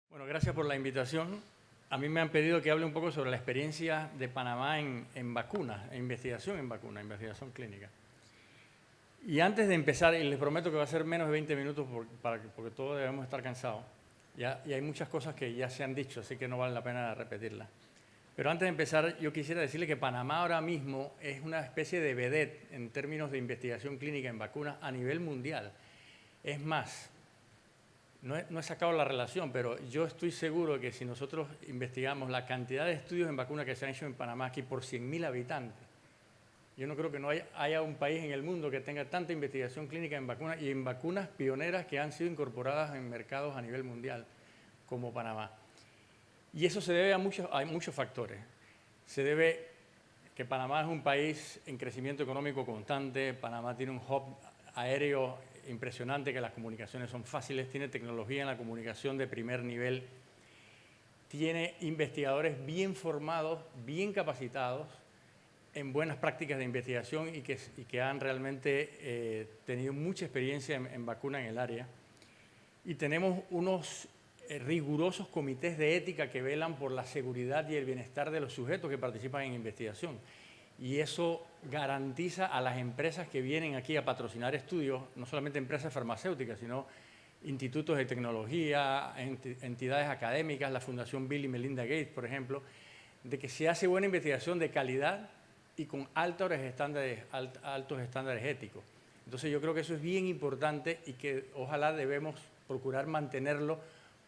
Bueno, gracias por la invitación. A mí me han pedido que hable un poco sobre la experiencia de Panamá en vacunas, en investigación en vacunas, investigación clínica. Y antes de empezar, y les prometo que va a ser menos de 20 minutos porque todos debemos estar cansados, y hay muchas cosas que ya se han dicho, así que no vale la pena repetirlas. Pero antes de empezar, yo quisiera decirle que Panamá ahora mismo es una especie de vedette en términos de investigación clínica en vacunas a nivel mundial. Es más, no he sacado la relación, pero yo estoy seguro de que si nosotros investigamos la cantidad de estudios en vacunas que se han hecho en Panamá aquí por 100.000 habitantes, yo no creo que no haya un país en el mundo que tenga tanta investigación clínica en vacunas y en vacunas pioneras que han sido incorporadas en mercados a nivel mundial como Panamá. Y eso se debe a muchos factores. Se debe que Panamá es un país en crecimiento económico constante, Panamá tiene un hub aéreo impresionante, que las comunicaciones son fáciles, tiene tecnología en la comunicación de primer nivel, tiene investigadores bien formados, bien capacitados, en buenas prácticas de investigación y que han realmente tenido mucha experiencia en vacuna en el área. Y tenemos unos rigurosos comités de ética que velan por la seguridad y el bienestar de los sujetos que participan en investigación. Y eso garantiza a las empresas que vienen aquí a patrocinar estudios, no solamente empresas farmacéuticas, sino institutos de tecnología, entidades académicas, la Fundación Bill y Melinda Gates, por ejemplo, de que se hace buena investigación de calidad y con altos estándares éticos. Entonces yo creo que eso es bien importante y que ojalá debemos procurar mantenerlo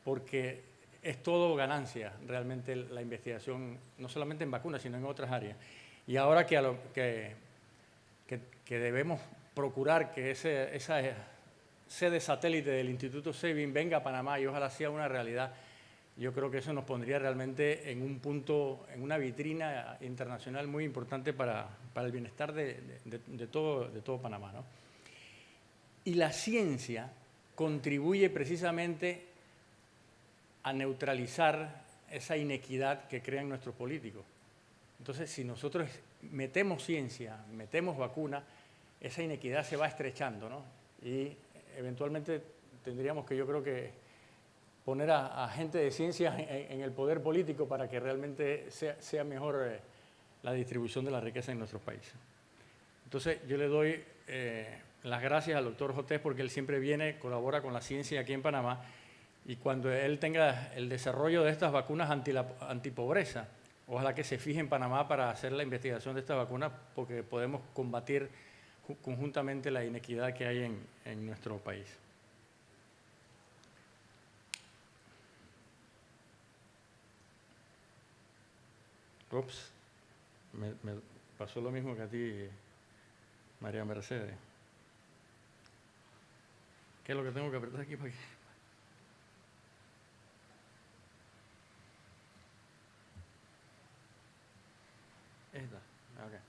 porque es todo ganancia realmente la investigación, no solamente en vacunas, sino en otras áreas. Y ahora que debemos procurar que esa sede satélite del Instituto Sabin venga a Panamá y ojalá sea una realidad, yo creo que eso nos pondría realmente en un punto, en una vitrina internacional muy importante para el bienestar de todo Panamá, ¿no? Y la ciencia contribuye precisamente a neutralizar esa inequidad que crean nuestros políticos. Entonces, si nosotros metemos ciencia, metemos vacuna, esa inequidad se va estrechando, ¿no? Y eventualmente tendríamos que, yo creo que, poner a gente de ciencia en el poder político para que realmente sea mejor la distribución de la riqueza en nuestros países. Entonces, yo le doy las gracias al doctor Jotés porque él siempre viene, colabora con la ciencia aquí en Panamá y cuando él tenga el desarrollo de estas vacunas antipobreza, ojalá que se fije en Panamá para hacer la investigación de estas vacunas porque podemos combatir conjuntamente la inequidad que hay en nuestro país. Ups, me pasó lo mismo que a ti, María Mercedes. ¿Qué es lo que tengo que apretar aquí para que? Esta. Okay.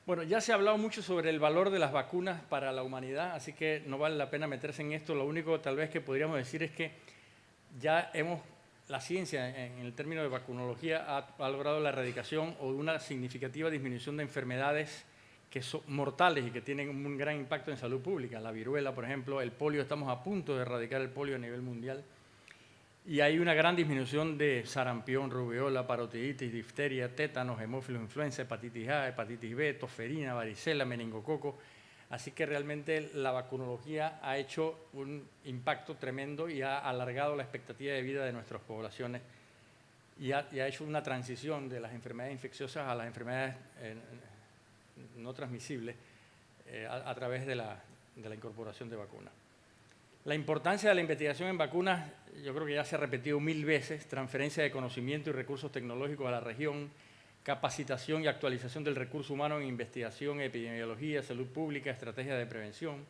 Bueno, ya se ha hablado mucho sobre el valor de las vacunas para la humanidad, así que no vale la pena meterse en esto. Lo único tal vez que podríamos decir es que ya la ciencia en el término de vacunología ha logrado la erradicación o una significativa disminución de enfermedades que son mortales y que tienen un gran impacto en salud pública. La viruela, por ejemplo, el polio, estamos a punto de erradicar el polio a nivel mundial. Y hay una gran disminución de sarampión, rubiola, parotiditis, difteria, tétanos, hemófilos, influenza, hepatitis A, hepatitis B, tosferina, varicela, meningococo. Así que realmente la vacunología ha hecho un impacto tremendo y ha alargado la expectativa de vida de nuestras poblaciones y ha hecho una transición de las enfermedades infecciosas a las enfermedades no transmisibles a través de la incorporación de vacunas. La importancia de la investigación en vacunas, yo creo que ya se ha repetido 1000 veces, transferencia de conocimiento y recursos tecnológicos a la región, capacitación y actualización del recurso humano en investigación, epidemiología, salud pública, estrategia de prevención,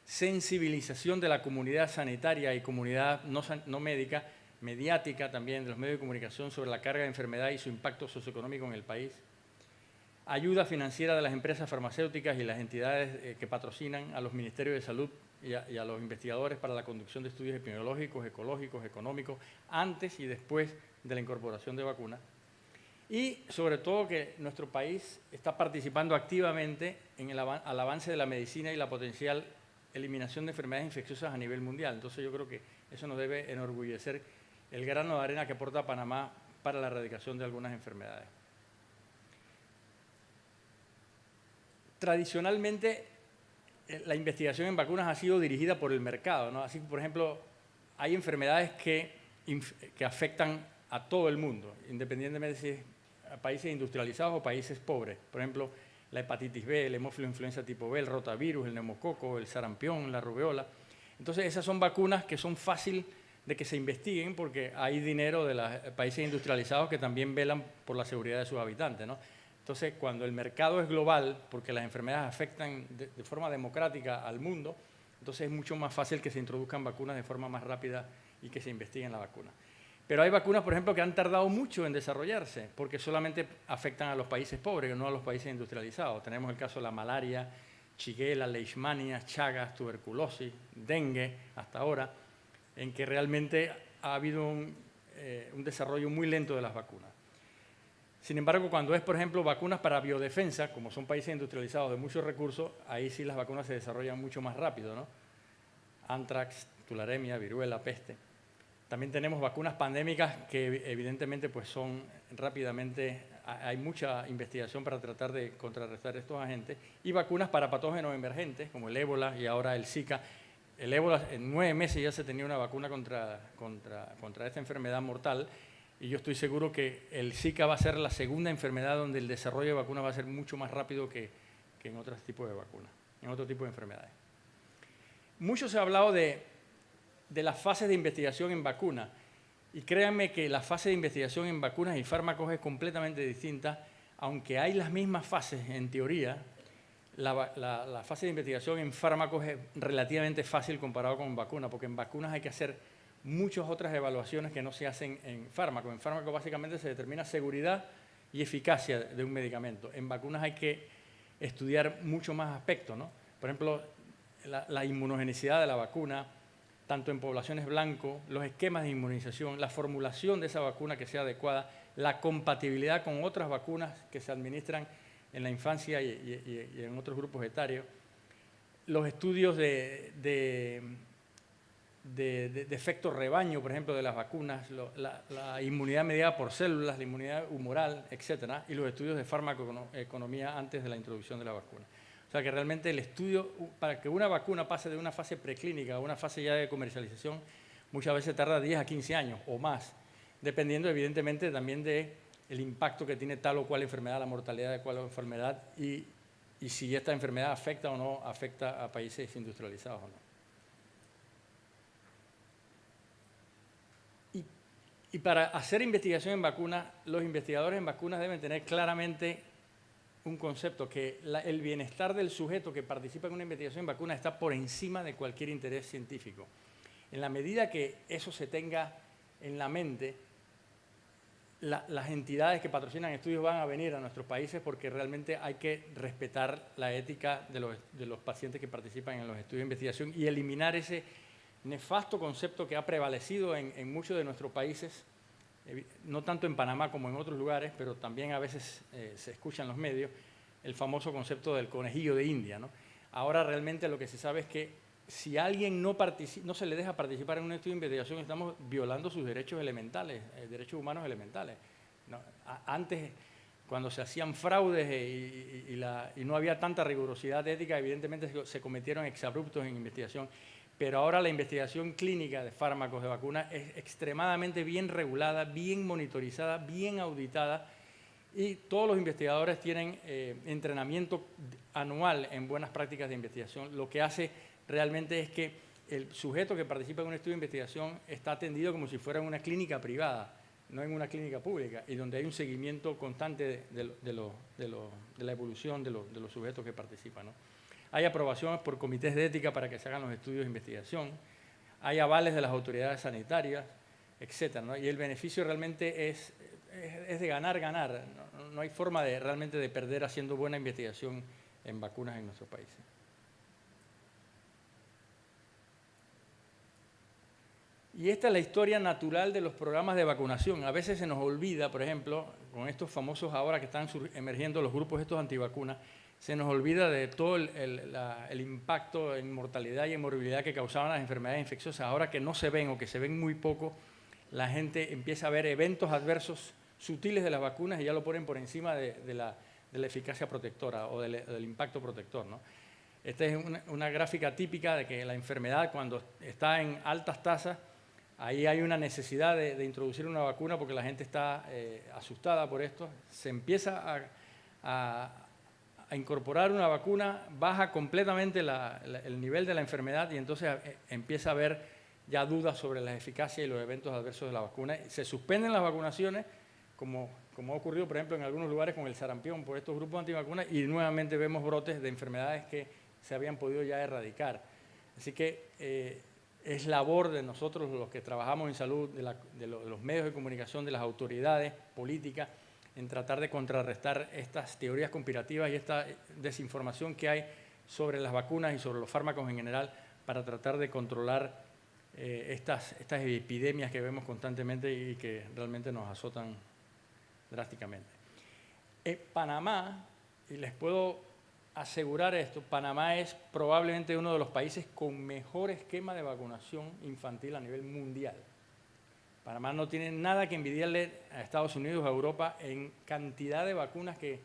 sensibilización de la comunidad sanitaria y comunidad no médica, mediática también de los medios de comunicación sobre la carga de enfermedad y su impacto socioeconómico en el país, ayuda financiera de las empresas farmacéuticas y las entidades que patrocinan a los ministerios de salud y a los investigadores para la conducción de estudios epidemiológicos, ecológicos, económicos, antes y después de la incorporación de vacunas. Y sobre todo que nuestro país está participando activamente en al avance de la medicina y la potencial eliminación de enfermedades infecciosas a nivel mundial. Entonces yo creo que eso nos debe enorgullecer el grano de arena que aporta Panamá para la erradicación de algunas enfermedades. Tradicionalmente, la investigación en vacunas ha sido dirigida por el mercado, ¿no? Así que, por ejemplo, hay enfermedades que afectan a todo el mundo, independientemente de si es a países industrializados o países pobres. Por ejemplo, la hepatitis B, el hemófilo influenza tipo B, el rotavirus, el neumococo, el sarampión, la rubeola. Entonces, esas son vacunas que son fáciles de que se investiguen porque hay dinero de los países industrializados que también velan por la seguridad de sus habitantes, ¿no? Entonces, cuando el mercado es global, porque las enfermedades afectan de forma democrática al mundo, entonces es mucho más fácil que se introduzcan vacunas de forma más rápida y que se investiguen la vacuna. Pero hay vacunas, por ejemplo, que han tardado mucho en desarrollarse, porque solamente afectan a los países pobres, no a los países industrializados. Tenemos el caso de la malaria, Shigella, leishmania, Chagas, tuberculosis, dengue, hasta ahora, en que realmente ha habido un desarrollo muy lento de las vacunas. Sin embargo, cuando es, por ejemplo, vacunas para biodefensa, como son países industrializados de muchos recursos, ahí sí las vacunas se desarrollan mucho más rápido, ¿no? Anthrax, tularemia, viruela, peste. También tenemos vacunas pandémicas que evidentemente pues son rápidamente, hay mucha investigación para tratar de contrarrestar estos agentes, y vacunas para patógenos emergentes, como el ébola y ahora el Zika. El ébola, en 9 meses ya se tenía una vacuna contra esta enfermedad mortal, y yo estoy seguro que el Zika va a ser la segunda enfermedad donde el desarrollo de vacunas va a ser mucho más rápido que en otros tipos de vacunas, en otro tipo de enfermedades. Mucho se ha hablado de las fases de investigación en vacunas, y créanme que la fase de investigación en vacunas y fármacos es completamente distinta, aunque hay las mismas fases en teoría. La fase de investigación en fármacos es relativamente fácil comparado con vacunas, porque en vacunas hay que hacer muchas otras evaluaciones que no se hacen en fármacos. En fármacos básicamente se determina seguridad y eficacia de un medicamento. En vacunas hay que estudiar mucho más aspectos, ¿no? Por ejemplo, la inmunogenicidad de la vacuna, tanto en poblaciones blanco, los esquemas de inmunización, la formulación de esa vacuna que sea adecuada, la compatibilidad con otras vacunas que se administran en la infancia y en otros grupos etarios, los estudios de efecto rebaño, por ejemplo, de las vacunas, la inmunidad mediada por células, la inmunidad humoral, etcétera, y los estudios de farmacoeconomía antes de la introducción de la vacuna. O sea que realmente el estudio, para que una vacuna pase de una fase preclínica a una fase ya de comercialización, muchas veces tarda 10 a 15 años o más, dependiendo evidentemente también del impacto que tiene tal o cual enfermedad, la mortalidad de cual enfermedad y si esta enfermedad afecta o no afecta a países industrializados o no. Y para hacer investigación en vacunas, los investigadores en vacunas deben tener claramente un concepto, que el bienestar del sujeto que participa en una investigación en vacunas está por encima de cualquier interés científico. En la medida que eso se tenga en la mente, las entidades que patrocinan estudios van a venir a nuestros países porque realmente hay que respetar la ética de los pacientes que participan en los estudios de investigación y eliminar ese nefasto concepto que ha prevalecido en muchos de nuestros países, no tanto en Panamá como en otros lugares, pero también a veces se escucha en los medios, el famoso concepto del conejillo de India, ¿no? Ahora realmente lo que se sabe es que si a alguien no se le deja participar en un estudio de investigación, estamos violando sus derechos elementales, derechos humanos elementales, ¿no? Antes, cuando se hacían fraudes y no había tanta rigurosidad ética, evidentemente se cometieron exabruptos en investigación. Pero ahora la investigación clínica de fármacos, de vacunas, es extremadamente bien regulada, bien monitorizada, bien auditada, y todos los investigadores tienen entrenamiento anual en buenas prácticas de investigación. Lo que hace realmente es que el sujeto que participa en un estudio de investigación está atendido como si fuera en una clínica privada, no en una clínica pública, y donde hay un seguimiento constante de la evolución de los sujetos que participan, ¿no? Hay aprobaciones por comités de ética para que se hagan los estudios de investigación, hay avales de las autoridades sanitarias, etcétera, ¿no? Y el beneficio realmente es de ganar, ganar. No hay forma realmente de perder haciendo buena investigación en vacunas en nuestros países. Y esta es la historia natural de los programas de vacunación. A veces se nos olvida, por ejemplo, con estos famosos ahora que están emergiendo los grupos estos antivacunas, se nos olvida de todo el impacto en mortalidad y en morbilidad que causaban las enfermedades infecciosas. Ahora que no se ven o que se ven muy poco, la gente empieza a ver eventos adversos sutiles de las vacunas y ya lo ponen por encima de la eficacia protectora o del impacto protector, ¿no? Esta es una gráfica típica de que la enfermedad, cuando está en altas tasas, ahí hay una necesidad de introducir una vacuna porque la gente está asustada por esto. Se empieza a incorporar una vacuna, baja completamente el nivel de la enfermedad y entonces empieza a haber ya dudas sobre la eficacia y los eventos adversos de la vacuna. Se suspenden las vacunaciones, como ha ocurrido, por ejemplo, en algunos lugares con el sarampión por estos grupos antivacunas, y nuevamente vemos brotes de enfermedades que se habían podido ya erradicar. Así que es labor de nosotros, los que trabajamos en salud, de los medios de comunicación, de las autoridades políticas, en tratar de contrarrestar estas teorías conspirativas y esta desinformación que hay sobre las vacunas y sobre los fármacos en general para tratar de controlar estas epidemias que vemos constantemente y que realmente nos azotan drásticamente. Panamá, y les puedo asegurar esto, Panamá es probablemente uno de los países con mejor esquema de vacunación infantil a nivel mundial. Panamá no tiene nada que envidiarle a Estados Unidos o a Europa en cantidad de vacunas que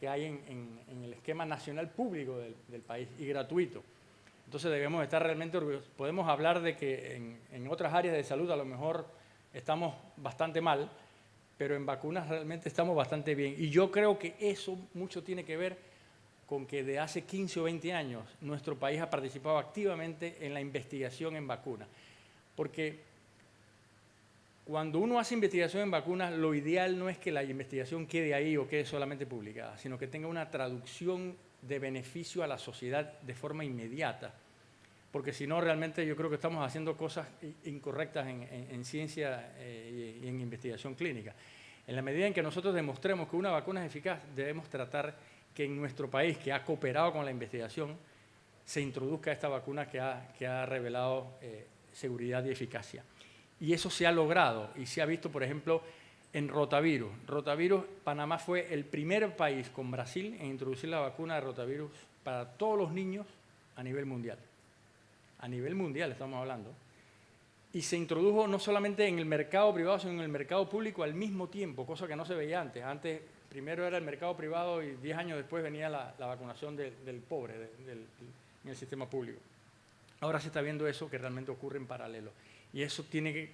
hay en el esquema nacional público del país y gratuito. Entonces debemos estar realmente orgullosos. Podemos hablar de que en otras áreas de salud a lo mejor estamos bastante mal, pero en vacunas realmente estamos bastante bien. Y yo creo que eso mucho tiene que ver con que de hace 15 o 20 años nuestro país ha participado activamente en la investigación en vacunas. Porque cuando uno hace investigación en vacunas, lo ideal no es que la investigación quede ahí o quede solamente publicada, sino que tenga una traducción de beneficio a la sociedad de forma inmediata. Porque si no, realmente yo creo que estamos haciendo cosas incorrectas en ciencia y en investigación clínica. En la medida en que nosotros demostremos que una vacuna es eficaz, debemos tratar que en nuestro país, que ha cooperado con la investigación, se introduzca esta vacuna que ha revelado seguridad y eficacia. Y eso se ha logrado y se ha visto, por ejemplo, en rotavirus. Panamá fue el primer país con Brasil en introducir la vacuna de rotavirus para todos los niños a nivel mundial. A nivel mundial estamos hablando. Y se introdujo no solamente en el mercado privado, sino en el mercado público al mismo tiempo, cosa que no se veía antes. Antes, primero era el mercado privado y 10 años después venía la vacunación del pobre en el sistema público. Ahora se está viendo eso que realmente ocurre en paralelo. Y eso tiene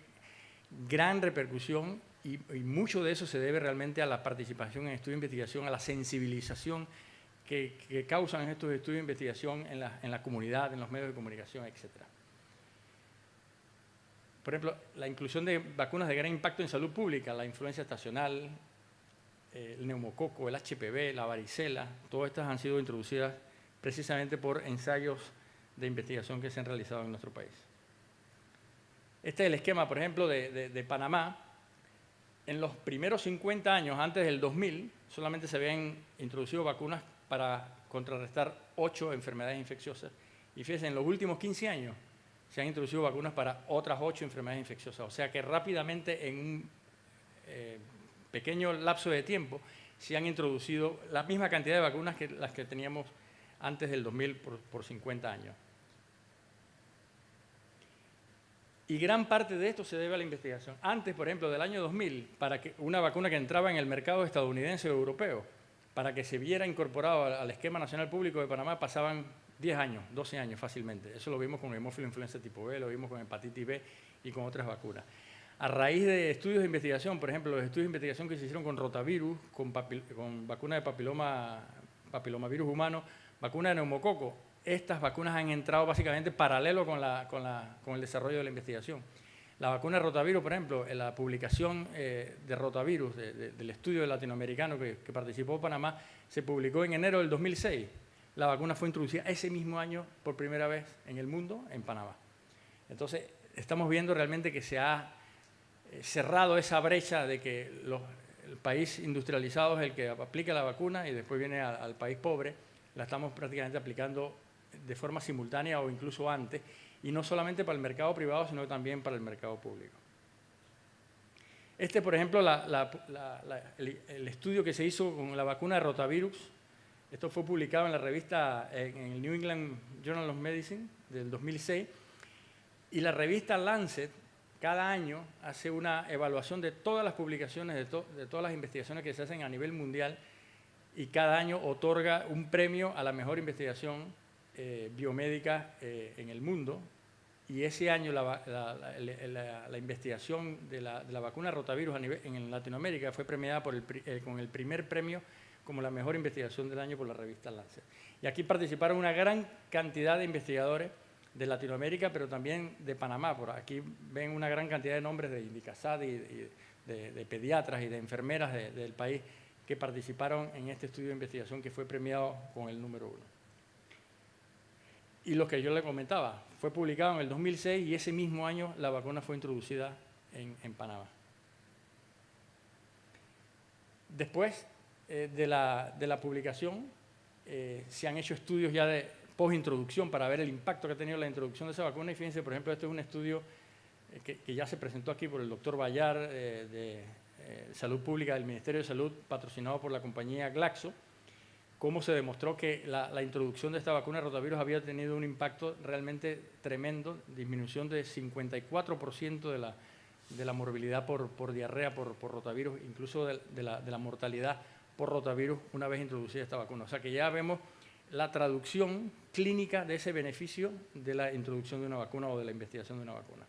gran repercusión y mucho de eso se debe realmente a la participación en estudios de investigación, a la sensibilización que causan estos estudios de investigación en la comunidad, en los medios de comunicación, etc. Por ejemplo, la inclusión de vacunas de gran impacto en salud pública, la influenza estacional, el neumococo, el HPV, la varicela, todas estas han sido introducidas precisamente por ensayos de investigación que se han realizado en nuestro país. Este es el esquema, por ejemplo, de Panamá. En los primeros 50 años, antes del 2000, solamente se habían introducido vacunas para contrarrestar 8 enfermedades infecciosas. Y fíjense, en los últimos 15 años se han introducido vacunas para otras 8 enfermedades infecciosas. O sea que rápidamente, en un pequeño lapso de tiempo, se han introducido la misma cantidad de vacunas que las que teníamos antes del 2000 por 50 años. Y gran parte de esto se debe a la investigación. Antes, por ejemplo, del año 2000, para que una vacuna que entraba en el mercado estadounidense o europeo, para que se viera incorporado al esquema nacional público de Panamá, pasaban 10 años, 12 años fácilmente. Eso lo vimos con hemófilo influenza tipo B, lo vimos con hepatitis B y con otras vacunas. A raíz de estudios de investigación, por ejemplo, los estudios de investigación que se hicieron con rotavirus, con vacuna de papilomavirus humano, vacuna de neumococo, estas vacunas han entrado básicamente paralelo con el desarrollo de la investigación. La vacuna de rotavirus, por ejemplo, en la publicación de rotavirus, del estudio latinoamericano que participó Panamá, se publicó en enero del 2006. La vacuna fue introducida ese mismo año por primera vez en el mundo, en Panamá. Entonces, estamos viendo realmente que se ha cerrado esa brecha de que el país industrializado es el que aplica la vacuna y después viene al país pobre. La estamos prácticamente aplicando de forma simultánea o incluso antes, y no solamente para el mercado privado, sino también para el mercado público. Este, por ejemplo, el estudio que se hizo con la vacuna de rotavirus Esto fue publicado en la revista, en el New England Journal of Medicine del 2006, y la revista Lancet cada año hace una evaluación de todas las publicaciones, de todas las investigaciones que se hacen a nivel mundial, y cada año otorga un premio a la mejor investigación biomédica en el mundo. Y ese año la investigación de la vacuna rotavirus en Latinoamérica fue premiada con el primer premio como la mejor investigación del año por la revista Lancet. Y aquí participaron una gran cantidad de investigadores de Latinoamérica, pero también de Panamá. Por aquí ven una gran cantidad de nombres de Indicasad y de pediatras y de enfermeras del país que participaron en este estudio de investigación que fue premiado con el número 1. Y lo que yo le comentaba, fue publicado en el 2006 y ese mismo año la vacuna fue introducida en Panamá. Después de la publicación, se han hecho estudios ya de postintroducción para ver el impacto que ha tenido la introducción de esa vacuna. Y fíjense, por ejemplo, este es un estudio que ya se presentó aquí por el doctor Bayar de Salud Pública del Ministerio de Salud, patrocinado por la compañía Glaxo, cómo se demostró que la introducción de esta vacuna de rotavirus había tenido un impacto realmente tremendo, disminución de 54% de la morbilidad por diarrea por rotavirus, incluso de la mortalidad por rotavirus una vez introducida esta vacuna. O sea que ya vemos la traducción clínica de ese beneficio de la introducción de una vacuna o de la investigación de una vacuna.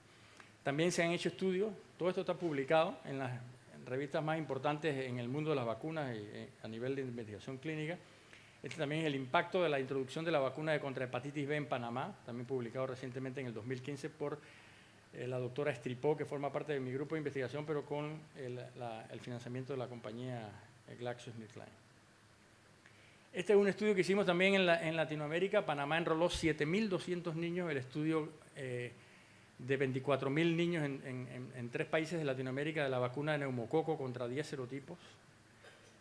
También se han hecho estudios, todo esto está publicado en las revistas más importantes en el mundo de las vacunas y a nivel de investigación clínica. Este también es el impacto de la introducción de la vacuna contra hepatitis B en Panamá, también publicado recientemente en el 2015 por la doctora Estripó, que forma parte de mi grupo de investigación, pero con el financiamiento de la compañía GlaxoSmithKline. Este es un estudio que hicimos también en Latinoamérica. Panamá enroló 7.200 niños, el estudio de 24.000 niños en 3 países de Latinoamérica de la vacuna de neumococo contra 10 serotipos.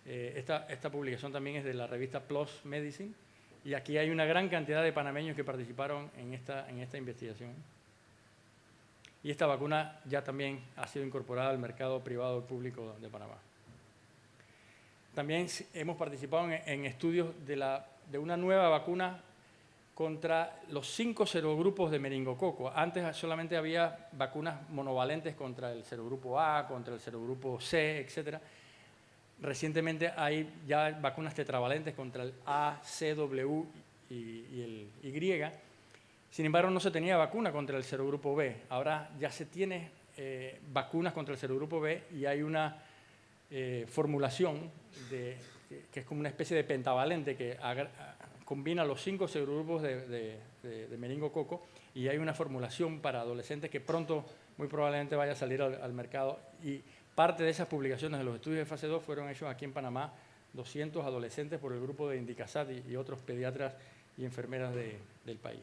Esta publicación también es de la revista PLOS Medicine, y aquí hay una gran cantidad de panameños que participaron en esta investigación. Y esta vacuna ya también ha sido incorporada al mercado privado y público de Panamá. También hemos participado en estudios de una nueva vacuna contra los 5 serogrupos de meningococo. Antes solamente había vacunas monovalentes contra el serogrupo A, contra el serogrupo C, etc. Recientemente hay ya vacunas tetravalentes contra el A, C, W y el Y. Sin embargo, no se tenía vacuna contra el serogrupo B. Ahora ya se tiene vacunas contra el serogrupo B y hay una formulación que es como una especie de pentavalente que combina los 5 serogrupos de meningococo, y hay una formulación para adolescentes que pronto, muy probablemente, vaya a salir al mercado. Y parte de esas publicaciones de los estudios de fase 2 fueron hechos aquí en Panamá, 200 adolescentes por el grupo de Indicasad y otros pediatras y enfermeras del país.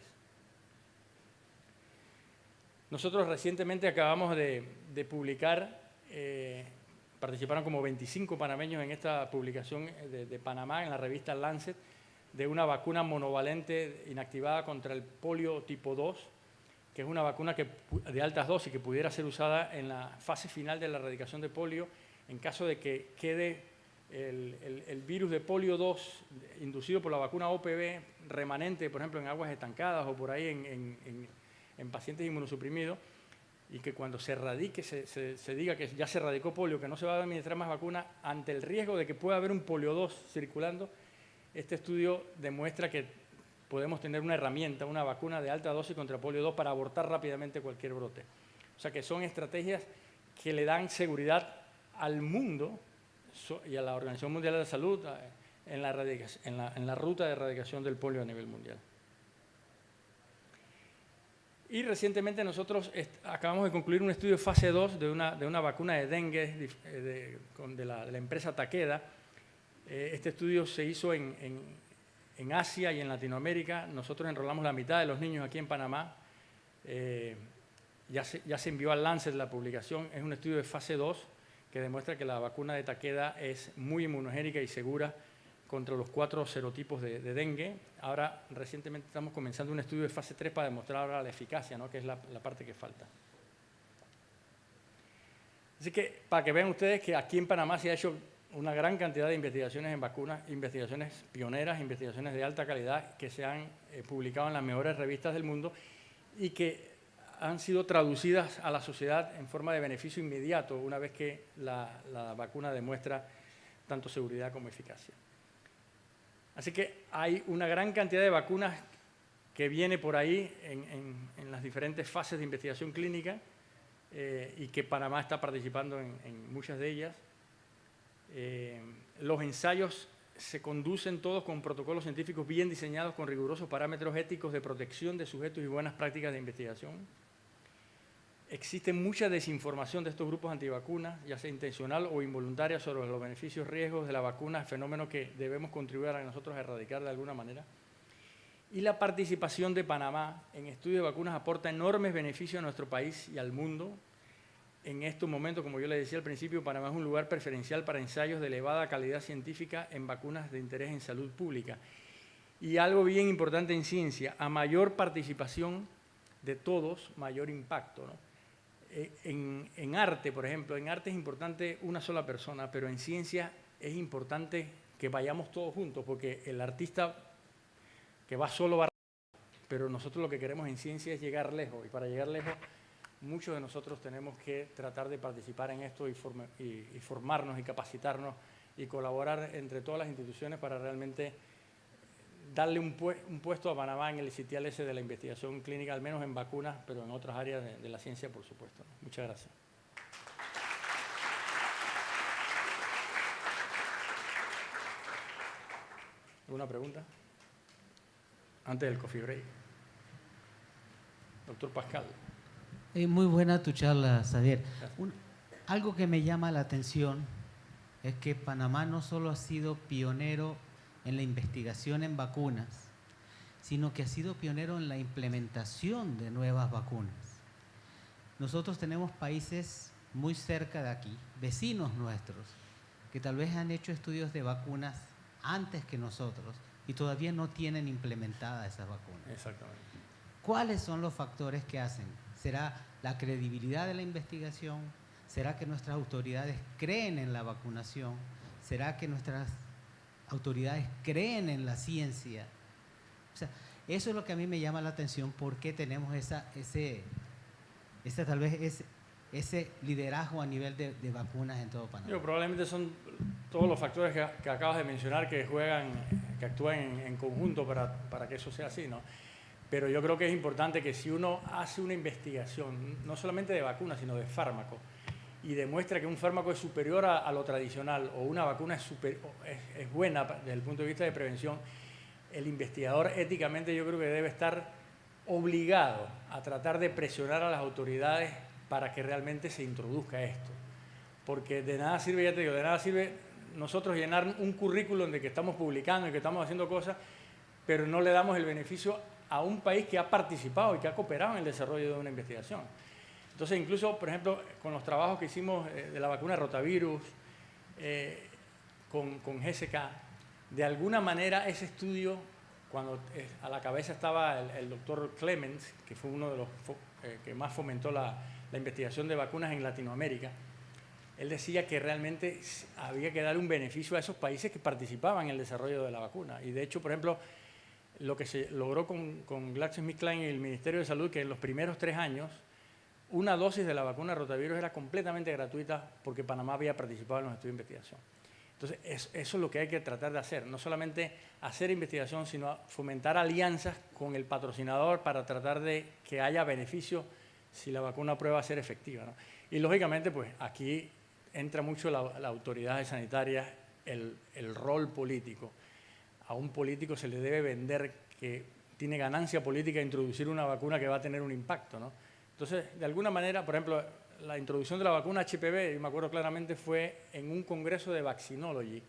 Nosotros recientemente acabamos de publicar, participaron como 25 panameños en esta publicación de Panamá en la revista Lancet, de una vacuna monovalente inactivada contra el polio tipo 2, que es una vacuna de altas dosis que pudiera ser usada en la fase final de la erradicación de polio en caso de que quede el virus de polio 2 inducido por la vacuna OPV remanente, por ejemplo, en aguas estancadas o por ahí en pacientes inmunosuprimidos, y que cuando se erradique se diga que ya se erradicó polio, que no se va a administrar más vacuna ante el riesgo de que pueda haber un polio 2 circulando. Este estudio demuestra que podemos tener una herramienta, una vacuna de alta dosis contra polio 2 para abortar rápidamente cualquier brote. O sea que son estrategias que le dan seguridad al mundo y a la Organización Mundial de la Salud en la ruta de erradicación del polio a nivel mundial. Y recientemente nosotros acabamos de concluir un estudio de fase 2 de una vacuna de dengue de la empresa Takeda. Este estudio se hizo en Asia y en Latinoamérica. Nosotros enrolamos la mitad de los niños aquí en Panamá. Ya se envió al Lancet la publicación. Es un estudio de fase 2 que demuestra que la vacuna de Takeda es muy inmunogénica y segura contra los 4 serotipos de dengue. Ahora, recientemente estamos comenzando un estudio de fase 3 para demostrar ahora la eficacia, ¿no?, que es la parte que falta. Así que, para que vean ustedes que aquí en Panamá se ha hecho una gran cantidad de investigaciones en vacunas, investigaciones pioneras, investigaciones de alta calidad que se han publicado en las mejores revistas del mundo y que han sido traducidas a la sociedad en forma de beneficio inmediato una vez que la vacuna demuestra tanto seguridad como eficacia. Así que hay una gran cantidad de vacunas que viene por ahí en las diferentes fases de investigación clínica y que Panamá está participando en muchas de ellas. Los ensayos se conducen todos con protocolos científicos bien diseñados con rigurosos parámetros éticos de protección de sujetos y buenas prácticas de investigación. Existe mucha desinformación de estos grupos antivacunas, ya sea intencional o involuntaria, sobre los beneficios y riesgos de la vacuna, fenómeno que debemos contribuir a nosotros a erradicar de alguna manera. Y la participación de Panamá en estudios de vacunas aporta enormes beneficios a nuestro país y al mundo. En estos momentos, como yo les decía al principio, Panamá es un lugar preferencial para ensayos de elevada calidad científica en vacunas de interés en salud pública. Y algo bien importante en ciencia, a mayor participación de todos, mayor impacto, ¿no? En arte, por ejemplo, en arte es importante una sola persona, pero en ciencia es importante que vayamos todos juntos, porque el artista que va solo va, pero nosotros lo que queremos en ciencia es llegar lejos, y para llegar lejos muchos de nosotros tenemos que tratar de participar en esto y formarnos y capacitarnos y colaborar entre todas las instituciones para realmente darle un puesto a Panamá en el sitial ese de la investigación clínica, al menos en vacunas, pero en otras áreas de la ciencia, por supuesto. Muchas gracias. ¿Alguna pregunta? Antes del coffee break. Doctor Pascal. Muy buena tu charla, Xavier. Algo que me llama la atención es que Panamá no solo ha sido pionero en la investigación en vacunas, sino que ha sido pionero en la implementación de nuevas vacunas. Nosotros tenemos países muy cerca de aquí, vecinos nuestros, que tal vez han hecho estudios de vacunas antes que nosotros y todavía no tienen implementadas esas vacunas. Exactamente. ¿Cuáles son los factores que hacen? ¿Será la credibilidad de la investigación? ¿Será que nuestras autoridades creen en la vacunación? ¿Será que nuestras autoridades creen en la ciencia? O sea, eso es lo que a mí me llama la atención, por qué tenemos ese liderazgo a nivel de vacunas en todo Panamá. Probablemente son todos los factores que acabas de mencionar que actúan en conjunto para que eso sea así, ¿no? Pero yo creo que es importante que si uno hace una investigación, no solamente de vacunas, sino de fármacos, y demuestra que un fármaco es superior a lo tradicional o una vacuna es buena desde el punto de vista de prevención, el investigador éticamente yo creo que debe estar obligado a tratar de presionar a las autoridades para que realmente se introduzca esto. Porque de nada sirve, ya te digo, de nada sirve nosotros llenar un currículum de que estamos publicando y que estamos haciendo cosas, pero no le damos el beneficio a un país que ha participado y que ha cooperado en el desarrollo de una investigación. Entonces, incluso, por ejemplo, con los trabajos que hicimos de la vacuna rotavirus, con GSK, de alguna manera ese estudio, cuando a la cabeza estaba el doctor Clemens, que fue uno de los que más fomentó la investigación de vacunas en Latinoamérica, él decía que realmente había que dar un beneficio a esos países que participaban en el desarrollo de la vacuna. Y de hecho, por ejemplo, lo que se logró con GlaxoSmithKline y el Ministerio de Salud, que en los primeros 3 años, una dosis de la vacuna rotavirus era completamente gratuita porque Panamá había participado en los estudios de investigación. Entonces, eso es lo que hay que tratar de hacer, no solamente hacer investigación, sino fomentar alianzas con el patrocinador para tratar de que haya beneficio si la vacuna prueba a ser efectiva, ¿no? Y lógicamente, pues aquí entra mucho la autoridad sanitaria, el rol político. A un político se le debe vender que tiene ganancia política introducir una vacuna que va a tener un impacto, ¿no? Entonces, de alguna manera, por ejemplo, la introducción de la vacuna HPV, me acuerdo claramente, fue en un congreso de Vaccinology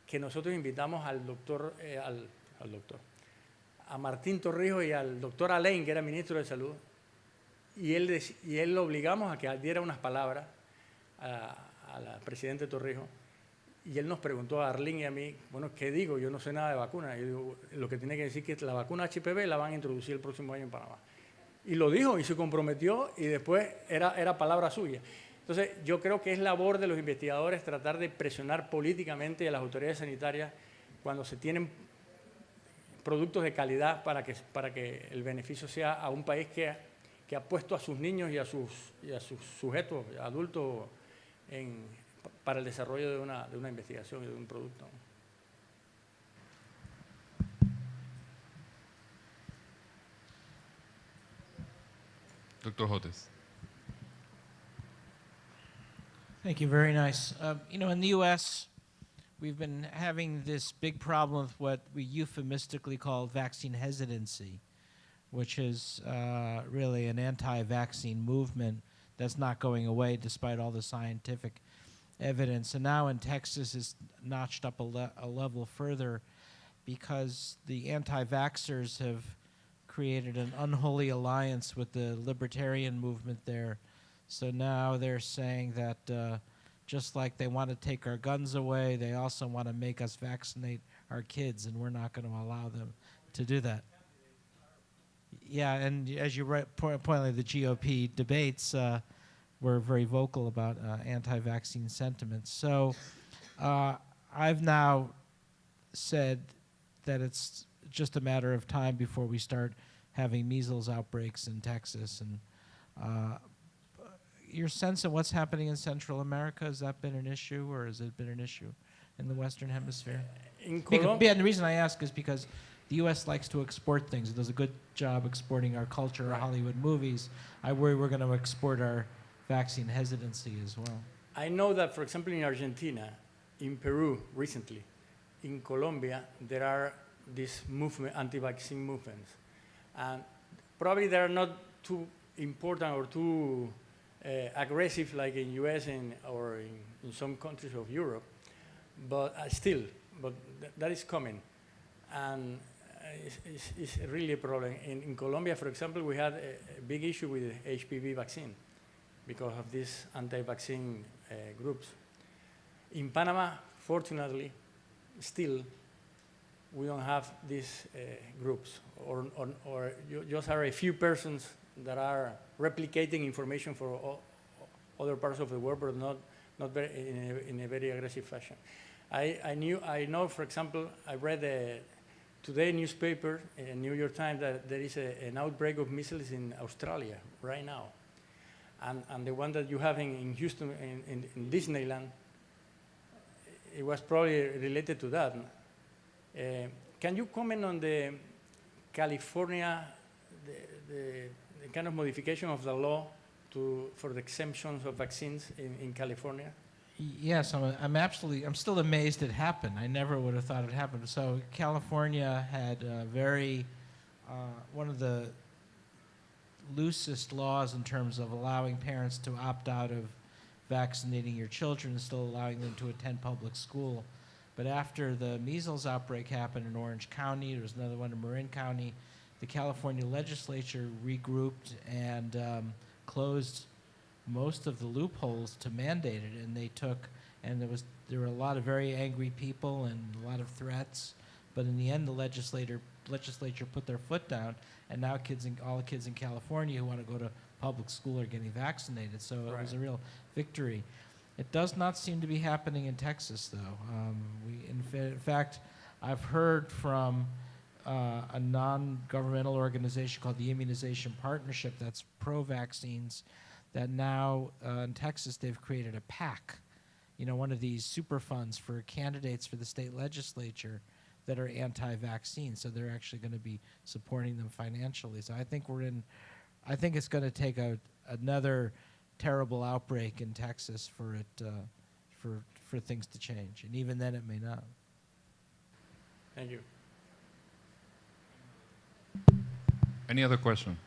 que nosotros invitamos al doctor, a Martín Torrijos y al doctor Alain, que era ministro de Salud, y él lo obligamos a que diera unas palabras al presidente Torrijos, y él nos preguntó a Arlene y a mí, bueno, ¿qué digo? Yo no sé nada de vacunas. Yo digo, lo que tiene que decir es que la vacuna HPV la van a introducir el próximo año en Panamá. Y lo dijo y se comprometió y después era palabra suya. Entonces, yo creo que es labor de los investigadores tratar de presionar políticamente a las autoridades sanitarias cuando se tienen productos de calidad para que el beneficio sea a un país que ha puesto a sus niños y a sus sujetos adultos para el desarrollo de una investigación y de un producto. Dr. Jotes. Thank you. Very nice. You know, in the U.S., we've been having this big problem with what we euphemistically call vaccine hesitancy, which is really an anti-vaccine movement that's not going away despite all the scientific evidence. And now in Texas, it's notched up a level further because the anti-vaxxers have created an unholy alliance with the libertarian movement there. So now they're saying that just like they want to take our guns away, they also want to make us vaccinate our kids, and we're not going to allow them to do that. Yeah, and as you pointed out, the GOP debates were very vocal about anti-vaccine sentiments. So I've now said that it's just a matter of time before we start having measles outbreaks in Texas. And your sense of what's happening in Central America, has that been an issue, or has it been an issue in the Western Hemisphere? And the reason I ask is because the U.S. likes to export things. It does a good job exporting our culture, our Hollywood movies. I worry we're going to export our vaccine hesitancy as well. I know that, for example, in Argentina, in Peru recently, in Colombia, there are these anti-vaccine movements. And probably they are not too important or too aggressive like in US or in some countries of Europe, but still, that is coming. And it's really a problem. In Colombia, for example, we had a big issue with the HPV vaccine because of these anti-vaccine groups. In Panama, fortunately, still, we don't have these groups, or just are a few persons that are replicating information for other parts of the world, but not very, in a very aggressive fashion. I know, for example, I read today newspaper, New York Times, that there is an outbreak of measles in Australia right now. And the one that you have in Houston, in Disneyland, it was probably related to that. Can you comment on the California, the kind of modification of the law for the exemptions of vaccines in California? Yes, I'm still amazed it happened. I never would have thought it happened. So California had one of the loosest laws in terms of allowing parents to opt out of vaccinating your children and still allowing them to attend public school. But after the measles outbreak happened in Orange County, there was another one in Marin County, the California legislature regrouped and closed most of the loopholes to mandate it, and there were a lot of very angry people and a lot of threats, but in the end the legislature put their foot down, and now all the kids in California who want to go to public school are getting vaccinated, so it was a real victory. It does not seem to be happening in Texas, though. In fact, I've heard from a non-governmental organization called the Immunization Partnership that's pro-vaccines, that now in Texas they've created a PAC, one of these super funds for candidates for the state legislature that are anti-vaccine. So they're actually going to be supporting them financially. So I think it's going to take another terrible outbreak in Texas for things to change, and even then it may not. Thank you. Any other question?